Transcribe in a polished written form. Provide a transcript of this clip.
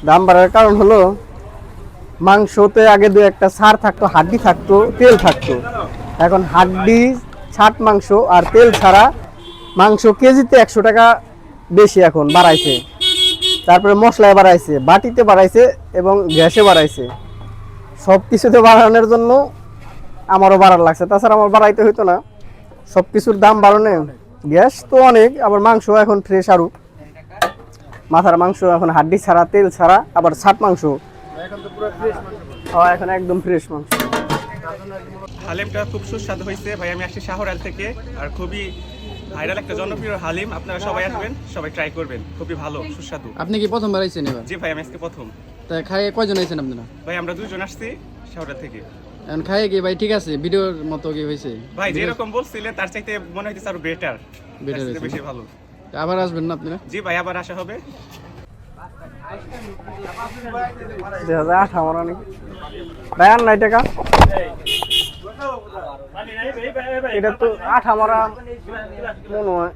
দাম বাড়ার কারণ হলো মাংসতে আগে দু একটা ছাড় থাকতো, হাড্ডি থাকতো, তেল থাকতো। এখন হাড্ডি, ছাট মাংস আর তেল ছাড়া মাংস কেজিতে 100 টাকা বেশি এখন বাড়াইছে। তারপরে মশলায় বাড়াইছে, বাটিতে বাড়াইছে এবং গ্যাসে বাড়াইছে। সব কিছুতে বাড়ানোর জন্য আমারও বাড়ার লাগছে, তাছাড়া আমার বাড়াইতে হইতো না। সব কিছুর দাম বাড়ানো, গ্যাস তো অনেক, আবার মাংস এখন ফ্রেশ আরও। মাথার মাংস এখন হাড্ডি ছাড়া, তেল ছাড়া, আবার ছাট মাংস এখন একদম ফ্রেশ মাংস। হালিমটা খুব সুস্বাদু হয়েছে ভাই। আমি আসছি শাহরাল থেকে, আর খুবই ভাইরাল একটা জনপ্রিয় হালিম। আপনারা সবাই আসবেন, সবাই ট্রাই করবেন, খুবই ভালো সুস্বাদু। আপনি কি প্রথমবার আইছেন এবার? জি ভাই, আমি আজকে প্রথম। তা খাইয়ে কয়জন আইছেন আপনারা? ভাই আমরা দুজন আসছি শাহরাল থেকে। এখন খাইয়ে কি ভাই ঠিক আছে? ভিডিওর মতো কি হয়েছে? ভাই যেরকম বলছিলে তার চাইতে মনে হইতেছে আরো বেটার, বেশি ভালো। তা আবার আসবেন না আপনারা? জি ভাই, আবার আসা হবে। 2008 নাকি ভাই? আর নাই টাকা, এটা তো 8 মনে হয়।